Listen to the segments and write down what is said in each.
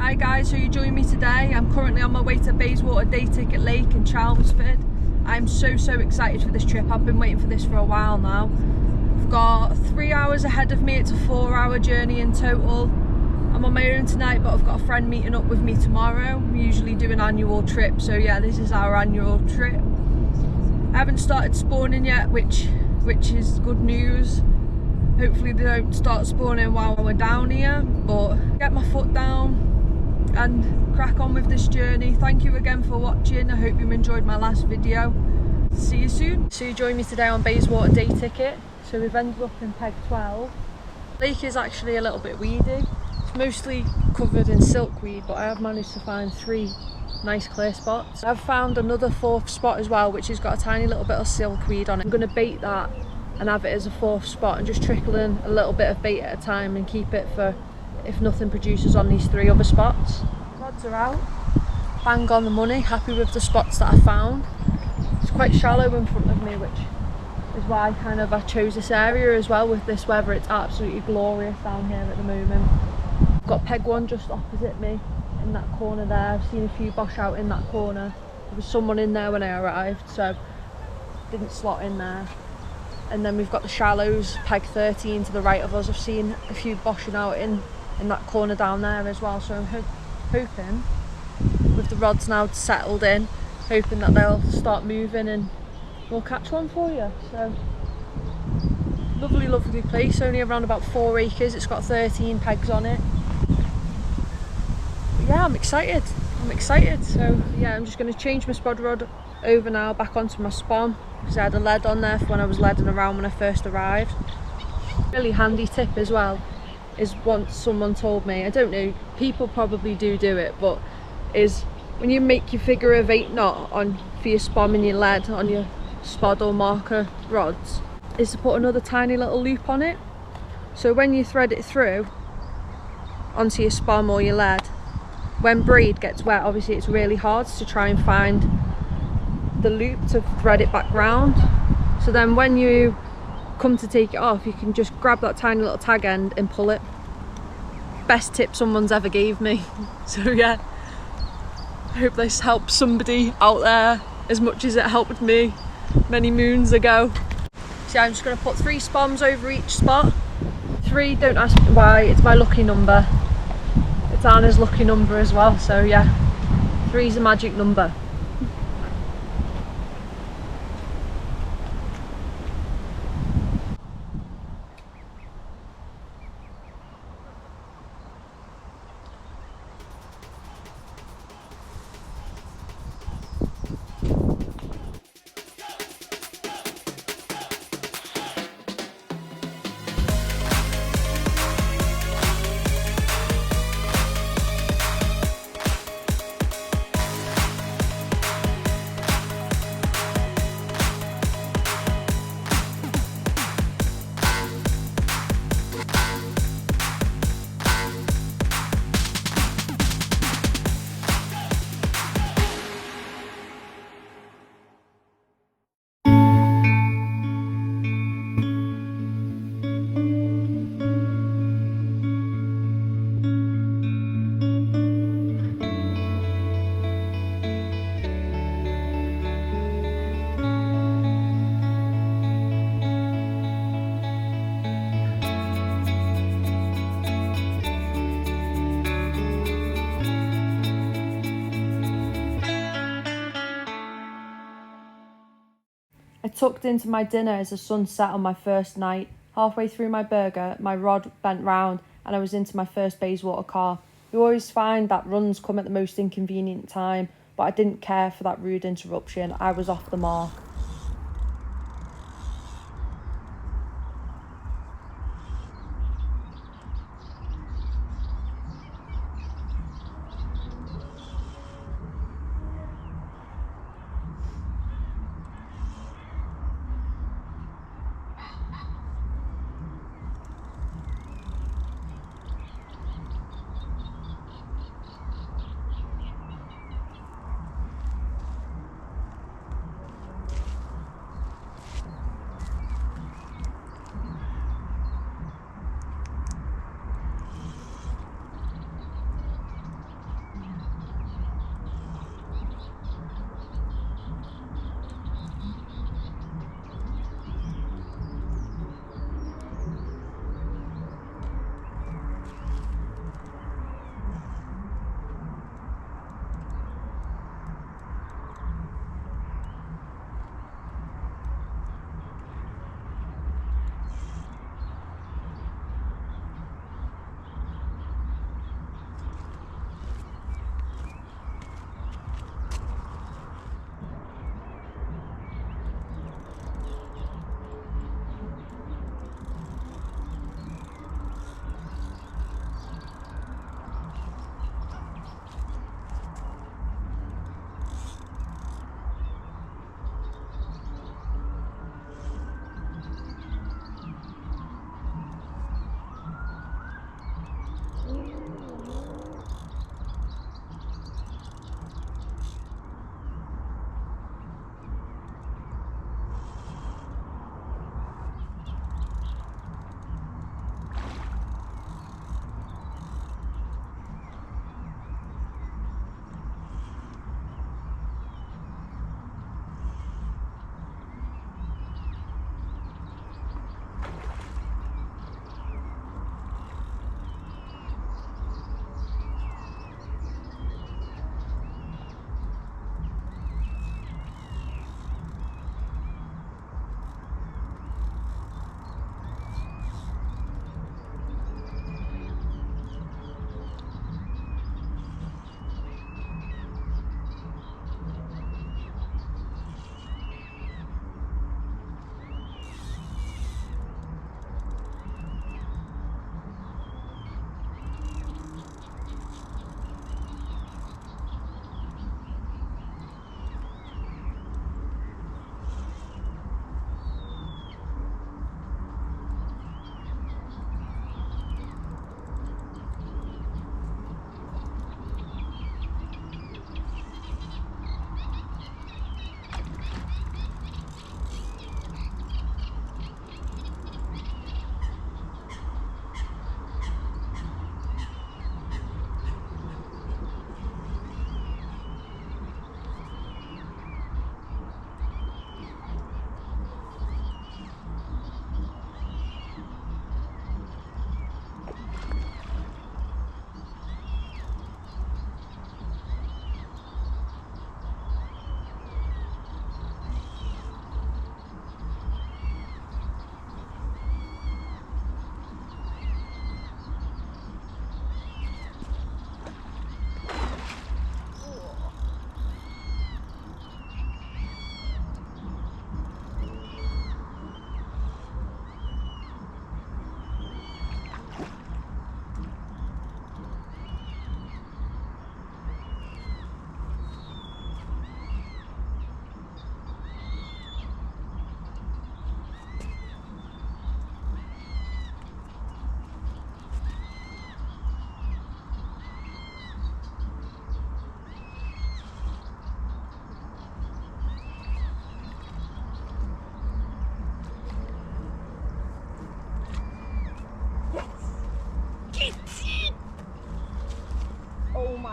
Hi guys, so you join me today. I'm currently on my way to Bayeswater Day Ticket Lake in Chelmsford. I'm so excited for this trip. I've been waiting for this for a while now. I've got 3 hours ahead of me. It's a 4-hour journey in total. I'm on my own tonight, but I've got a friend meeting up with me tomorrow. We usually do an annual trip, so yeah, this is our annual trip. I haven't started spawning yet, which is good news. Hopefully they don't start spawning while we're down here, but get my foot down and crack on with this journey. Thank you again for watching. I hope you enjoyed my last video. See you soon. So you joined me today on Bayeswater Day Ticket. So we've ended up in peg 12. Lake is actually a little bit weedy. It's mostly covered in silkweed, but I have managed to find 3 nice clear spots. I've found another 4th spot as well, which has got a tiny little bit of silkweed on it. I'm going to bait that and have it as a 4th spot and just trickle in a little bit of bait at a time and keep it for if nothing produces on these 3 other spots. Rods are out, bang on the money, happy with the spots that I found. It's quite shallow in front of me, which is why I chose this area as well. With this weather, it's absolutely glorious down here at the moment. I've got peg 1 just opposite me in that corner there. I've seen a few bosh out in that corner. There was someone in there when I arrived, so didn't slot in there. And then we've got the shallows, peg 13 to the right of us. I've seen a few boshing out in that corner down there as well, so I'm hoping with the rods now settled in, hoping that they'll start moving and we'll catch one for you. So lovely place, only around about 4 acres. It's got 13 pegs on it. But yeah, I'm excited. So yeah, I'm just going to change my spod rod over now back onto my spawn, because I had a lead on there for when I was leading around when I first arrived. Really handy tip as well is, once someone told me, I don't know, people probably do it, but is when you make your figure of 8 knot on for your spawn and your lead on your spod or marker rods, is to put another tiny little loop on it. So when you thread it through onto your spawn or your lead, when braid gets wet, obviously it's really hard to try and find the loop to thread it back round. So then when you come to take it off, you can just grab that tiny little tag end and pull it. Best tip someone's ever gave me. So yeah, I hope this helps somebody out there as much as it helped me many moons ago. So yeah, I'm just going to put 3 spawns over each spot. 3, don't ask me why, it's my lucky number. It's Anna's lucky number as well, so yeah, 3's a magic number. I tucked into my dinner as the sun set on my first night. Halfway through my burger, my rod bent round and I was into my first Bayeswater carp. You always find that runs come at the most inconvenient time, but I didn't care for that rude interruption. I was off the mark.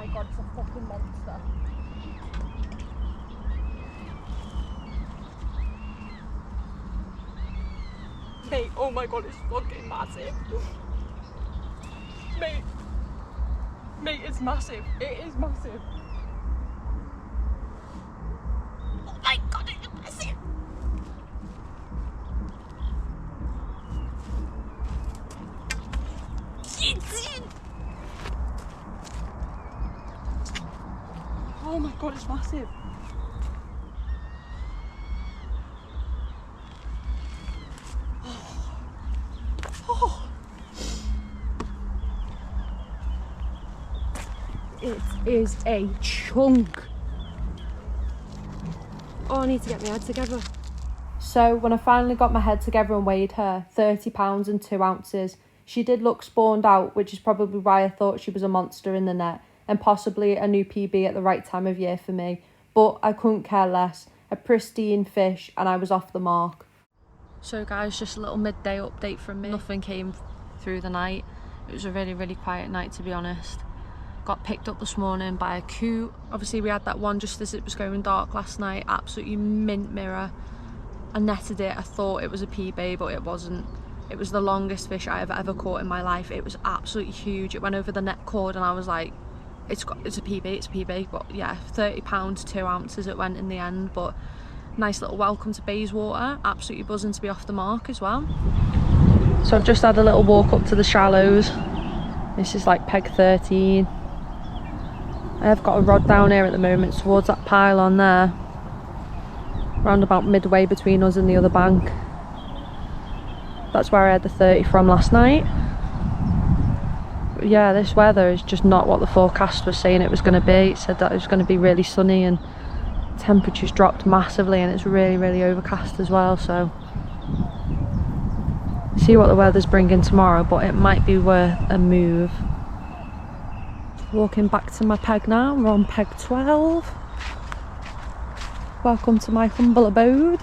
my god, it's a fucking monster. Mate, oh my god, it's fucking massive. Mate, it's massive. It is massive. Oh my god, it's massive. Oh my god, it's massive. Oh. It is a chunk. Oh, I need to get my head together. So when I finally got my head together and weighed her, 30 pounds and 2 ounces, she did look spawned out, which is probably why I thought she was a monster in the net, and possibly a new PB at the right time of year for me. But I couldn't care less. A pristine fish, and I was off the mark. So guys, just a little midday update from me. Nothing came through the night. It was a really, really quiet night, to be honest. Got picked up this morning by a coot. Obviously we had that one just as it was going dark last night. Absolutely mint mirror. I netted it. I thought it was a PB, but it wasn't. It was the longest fish I have ever caught in my life. It was absolutely huge. It went over the net cord and I was like, it's a PB. But yeah, 30 pounds, 2 ounces it went in the end. But nice little welcome to Bayeswater. Absolutely buzzing to be off the mark as well. So I've just had a little walk up to the shallows. This is like peg 13. I have got a rod down here at the moment towards that pylon there. Round about midway between us and the other bank. That's where I had the 30 from last night. But yeah, this weather is just not what the forecast was saying it was going to be. It said that it was going to be really sunny and temperatures dropped massively, and it's really, really overcast as well. So see what the weather's bringing tomorrow, but it might be worth a move. Walking back to my peg now. We're on peg 12. Welcome to my humble abode.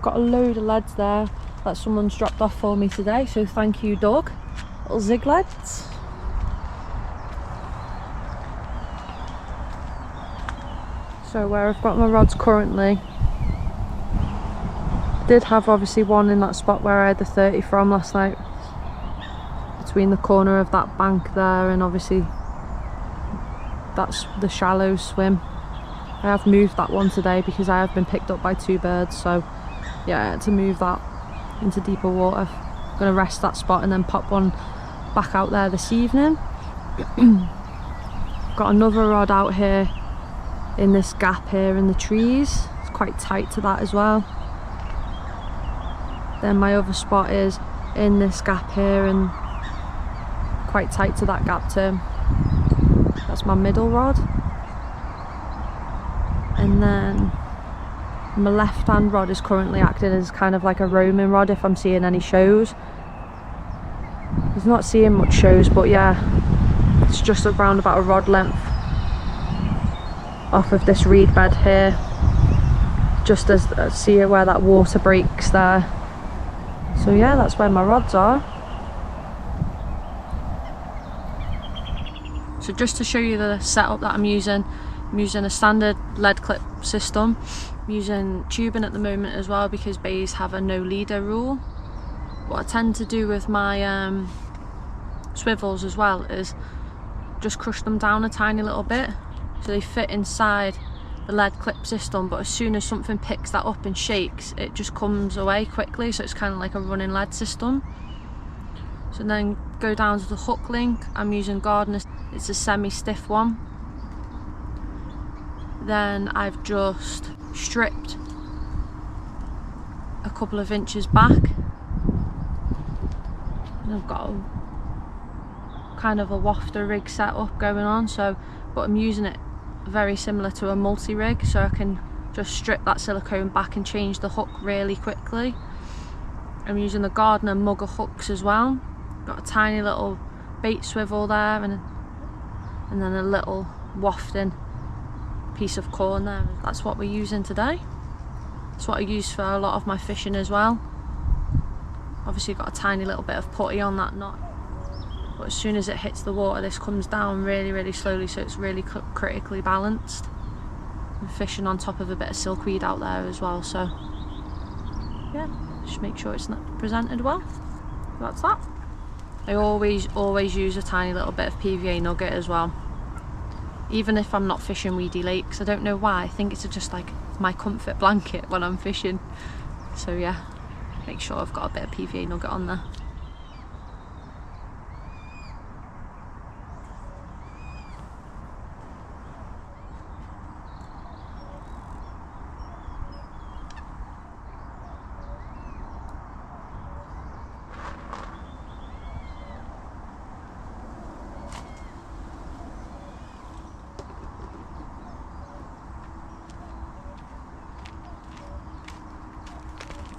Got a load of leads there that someone's dropped off for me today, so thank you, Doug. Little zig leads. So where I've got my rods currently, I did have obviously one in that spot where I had the 30 from last night, between the corner of that bank there, and obviously that's the shallow swim. I have moved that one today because I have been picked up by 2 birds, so yeah, I had to move that into deeper water. I'm going to rest that spot and then pop one back out there this evening. Got another rod out here in this gap here in the trees. It's quite tight to that as well. Then my other spot is in this gap here and quite tight to that gap too. That's my middle rod. And then my left hand rod is currently acting as kind of like a roaming rod if I'm seeing any shows. He's not seeing much shows, but yeah, it's just around about a rod length off of this reed bed here, just as see where that water breaks there. So yeah, that's where my rods are. So just to show you the setup that I'm using a standard lead clip system. I'm using tubing at the moment as well because bays have a no leader rule. What I tend to do with my swivels as well is just crush them down a tiny little bit so they fit inside the lead clip system, but as soon as something picks that up and shakes, it just comes away quickly, so it's kind of like a running lead system. So then go down to the hook link. I'm using Gardener's, it's a semi-stiff one. Then I've just stripped a couple of inches back, and I've got a kind of a wafter rig set up going on, so but I'm using it very similar to a multi-rig, so I can just strip that silicone back and change the hook really quickly. I'm using the Gardner mugger hooks as well. Got a tiny little bait swivel there and then a little wafting piece of corn there. That's what we're using today. That's what I use for a lot of my fishing as well. Obviously got a tiny little bit of putty on that knot, but as soon as it hits the water, this comes down really slowly, so it's really critically balanced. I'm fishing on top of a bit of silkweed out there as well, so yeah, just make sure it's not presented well. That's that. I always use a tiny little bit of PVA nugget as well, even if I'm not fishing weedy lakes. I don't know why, I think it's just like my comfort blanket when I'm fishing. So yeah, make sure I've got a bit of PVA nugget on there.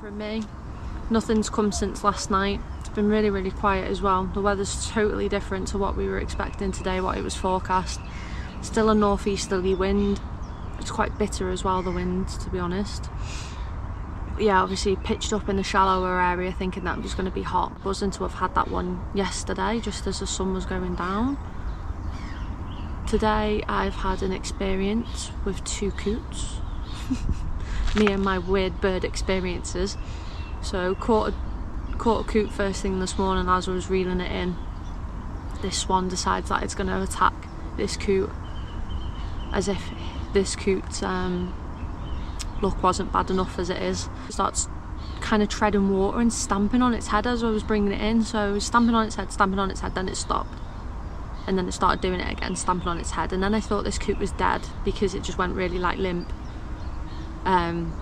From me, nothing's come since last night. It's been really quiet as well. The weather's totally different to what we were expecting today, what it was forecast. Still a northeasterly wind. It's quite bitter as well, the wind, to be honest. Yeah, obviously pitched up in the shallower area thinking that it was going to be hot. Buzzing to have had that one yesterday just as the sun was going down. Today I've had an experience with 2 coots. Me and my weird bird experiences. So caught a coot first thing this morning as I was reeling it in. This swan decides that it's going to attack this coot, as if this coot's luck wasn't bad enough as it is. It starts kind of treading water and stamping on its head as I was bringing it in. So I was stamping on its head, then it stopped. And then it started doing it again, stamping on its head. And then I thought this coot was dead because it just went really like limp. Then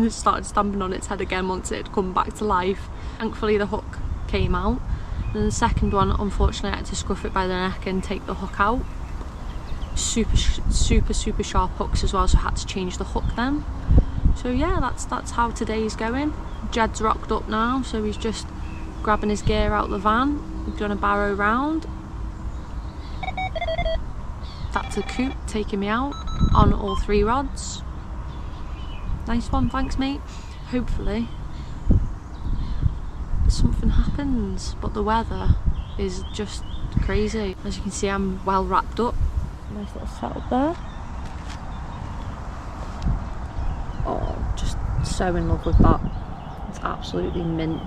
it started stamping on its head again once it had come back to life. Thankfully the hook came out. And then the second one, unfortunately, I had to scruff it by the neck and take the hook out. Super sharp hooks as well, so I had to change the hook then. So yeah, that's how today's going. Jed's rocked up now, so he's just grabbing his gear out the van. We're gonna barrow round. That's a coot taking me out on all 3 rods. Nice one, thanks mate. Hopefully something happens, but the weather is just crazy. As you can see, I'm well wrapped up. Nice little setup there. Oh, just so in love with that. It's absolutely mint.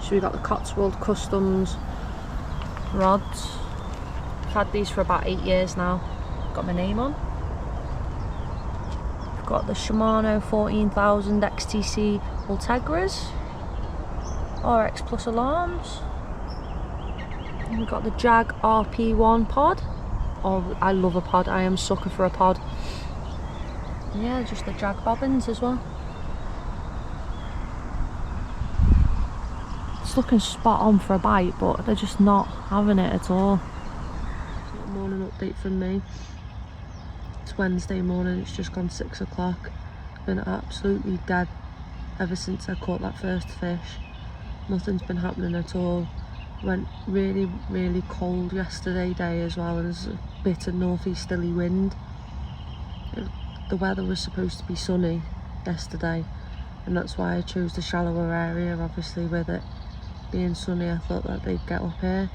So we got the Cotswold Customs rods. I've had these for about 8 years now. Got my name on. I've got the Shimano 14,000 XTC Ultegras, RX Plus alarms. And we've got the Jag RP1 pod. Oh, I love a pod. I am a sucker for a pod. Yeah, just the Jag bobbins as well. It's looking spot on for a bite, but they're just not having it at all. Morning update from me. It's Wednesday morning, it's just gone 6 o'clock. It's been absolutely dead ever since I caught that first fish. Nothing's been happening at all. Went really cold yesterday day as well, and there's a bit of northeasterly wind. The weather was supposed to be sunny yesterday, and that's why I chose the shallower area. Obviously with it being sunny, I thought that they'd get up here,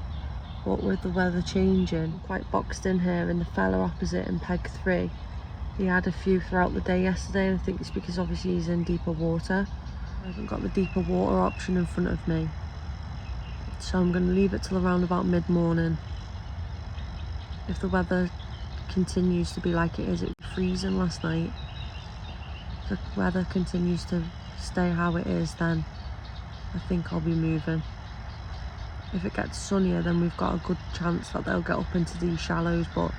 but with the weather changing, I'm quite boxed in here. And the fella opposite in peg 3, he had a few throughout the day yesterday, and I think it's because obviously he's in deeper water. I haven't got the deeper water option in front of me, so I'm going to leave it till around about mid-morning. If the weather continues to be like it is, it was freezing last night. If the weather continues to stay how it is, then I think I'll be moving. If it gets sunnier, then we've got a good chance that they'll get up into these shallows, but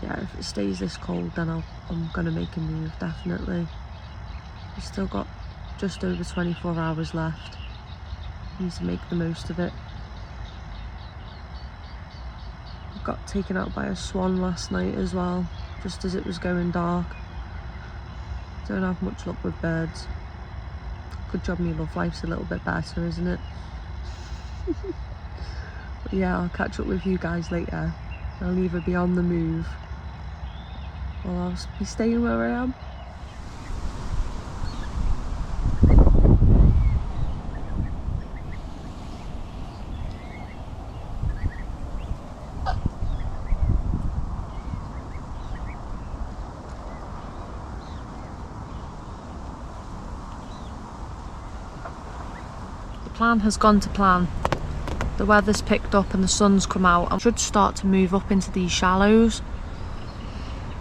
yeah, if it stays this cold, then I'm going to make a move, definitely. We've still got just over 24 hours left. Need to make the most of it. I got taken out by a swan last night as well, just as it was going dark. Don't have much luck with birds. Good job my love life's a little bit better, isn't it? But yeah, I'll catch up with you guys later. I'll either be on the move or I'll be staying where I am. plan has gone to plan. The weather's picked up and the sun's come out. I should start to move up into these shallows.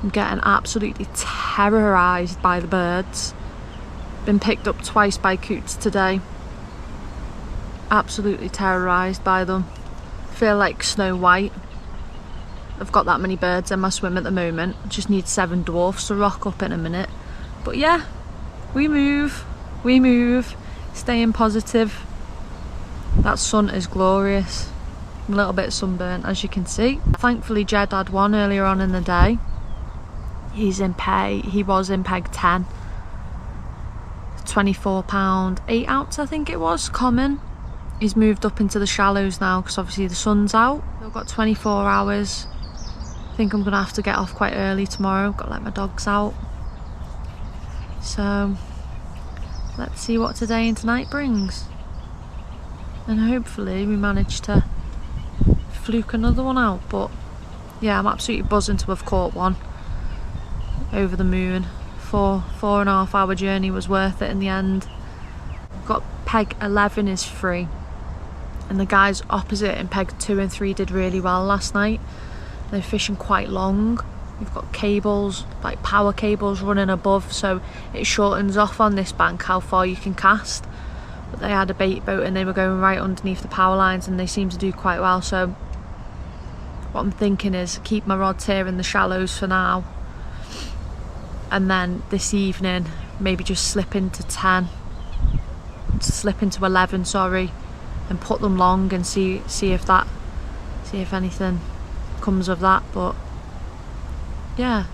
I'm getting absolutely terrorised by the birds. Been picked up twice by coots today. Absolutely terrorised by them. Feel like Snow White. I've got that many birds in my swim at the moment. I just need 7 dwarfs to rock up in a minute. But yeah, we move, staying positive. That sun is glorious. I'm a little bit sunburnt, as you can see. Thankfully Jed had one earlier on in the day. He was in peg 10. 24 pound 8 ounce I think it was, common. He's moved up into the shallows now because obviously the sun's out. I've got 24 hours. I think I'm gonna have to get off quite early tomorrow. Got to let my dogs out. So let's see what today and tonight brings. And hopefully we manage to fluke another one out. But yeah, I'm absolutely buzzing to have caught one. Over the moon. 4.5 hour journey was worth it in the end. Got peg 11 is free. And the guys opposite in peg 2 and 3 did really well last night. They're fishing quite long. We've got cables, like power cables running above, so it shortens off on this bank how far you can cast. But they had a bait boat and they were going right underneath the power lines and they seem to do quite well. So what I'm thinking is keep my rods here in the shallows for now. And then this evening, maybe just slip into 11, sorry, and put them long and see if anything comes of that. But yeah,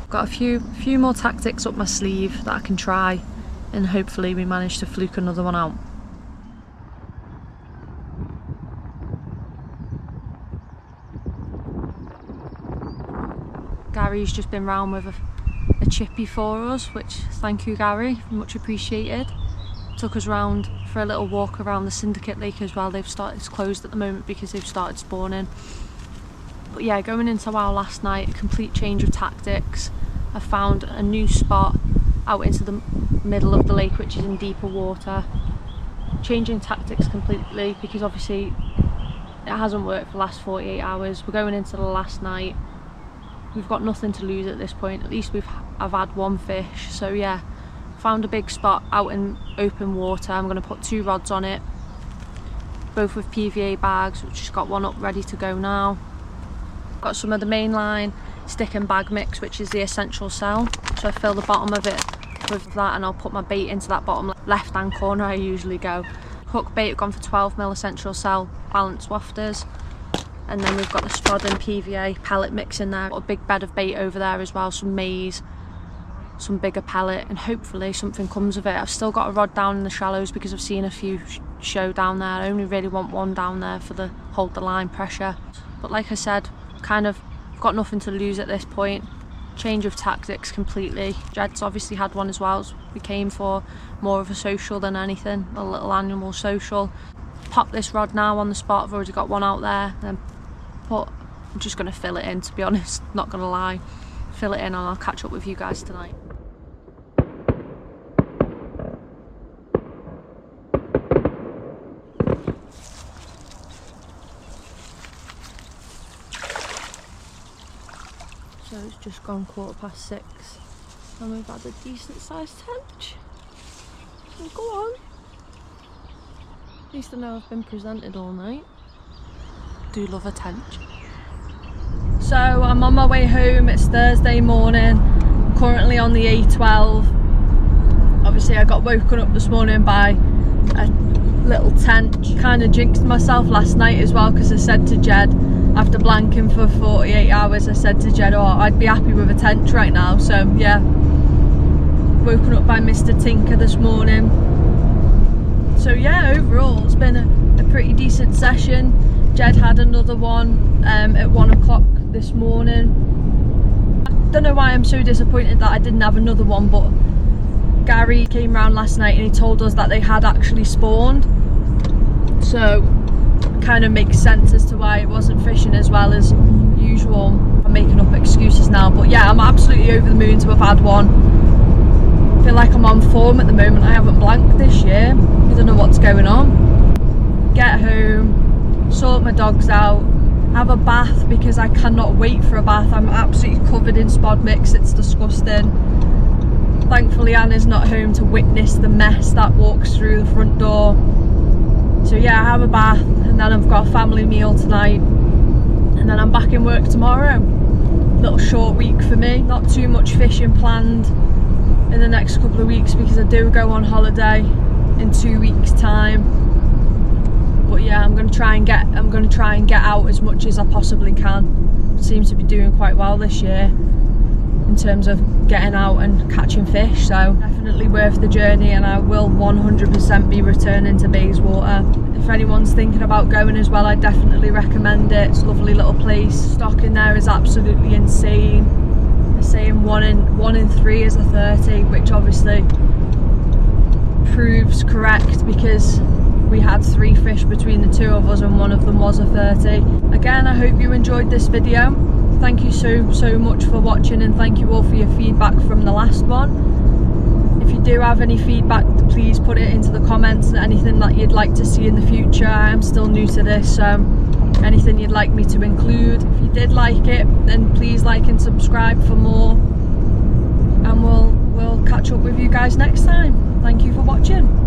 got a few more tactics up my sleeve that I can try, and hopefully we manage to fluke another one out. Gary's just been round with a chippy for us, which thank you Gary, much appreciated. Took us round for a little walk around the Syndicate Lake as well. It's closed at the moment because they've started spawning. But yeah, going into our last night, a complete change of tactics. I found a new spot out into the middle of the lake, which is in deeper water. Changing tactics completely because obviously it hasn't worked for the last 48 hours. We're going into the last night. We've got nothing to lose at this point. At least I've had one fish. So yeah, found a big spot out in open water. I'm going to put 2 rods on it, both with PVA bags, which just got one up ready to go now. Got some of the mainline stick and bag mix, which is the essential cell. So I fill the bottom of it with that and I'll put my bait into that bottom left hand corner I usually go. Hook bait, gone for 12mm essential cell balanced wafters. And then we've got the spod and PVA pellet mix in there. Got a big bed of bait over there as well, some maize, some bigger pellet, and hopefully something comes of it. I've still got a rod down in the shallows because I've seen a few show down there. I only really want one down there for the hold the line pressure. But like I said, kind of got nothing to lose at this point. Change of tactics completely. Jed's obviously had one as well. We came for more of a social than anything, a little animal social. Pop this rod now on the spot. I've already got one out there. Then I'm just going to fill it in, to be honest, not going to lie. Fill it in and I'll catch up with you guys tonight. So it's just gone 6:15 and we've had a decent sized tench. So go on. At least I know I've been presented all night. Do love a tench. So I'm on my way home. It's Thursday morning. I'm currently on the A12. Obviously I got woken up this morning by a little tench. Kind of jinxed myself last night as well because I said to Jed, after blanking for 48 hours, I said to Jed, oh, I'd be happy with a tench right now. So yeah, woken up by Mr. Tinker this morning. So yeah, overall it's been a pretty decent session. Jed had another one at 1 o'clock this morning. I don't know why I'm so disappointed that I didn't have another one, but Gary came round last night and he told us that they had actually spawned. So kind of makes sense as to why it wasn't fishing as well as usual. I'm making up excuses now, but yeah, I'm absolutely over the moon to have had one. I feel like I'm on form at the moment. I haven't blanked this year. I don't know what's going on. get home, sort my dogs out, have a bath because I cannot wait for a bath. I'm absolutely covered in spod mix, it's disgusting. Thankfully Anna's not home to witness the mess that walks through the front door. So yeah, I have a bath and then I've got a family meal tonight and then I'm back in work tomorrow. Little short week for me, not too much fishing planned in the next couple of weeks because I do go on holiday in 2 weeks time. But yeah, I'm going to try and get out as much as I possibly can. Seem to be doing quite well this year in terms of getting out and catching fish, so definitely worth the journey, and I will 100% be returning to Bayeswater. If anyone's thinking about going as well, I definitely recommend it. It's a lovely little place. Stock in there is absolutely insane. They're saying one in 3 is a 30, which obviously proves correct because we had 3 fish between the 2 of us and one of them was a 30. Again, I hope you enjoyed this video. Thank you so much for watching, and thank you all for your feedback from the last one. If you do have any feedback, please put it into the comments, and anything that you'd like to see in the future. I am still new to this, so anything you'd like me to include. If you did like it, then please like and subscribe for more, and we'll catch up with you guys next time. Thank you for watching.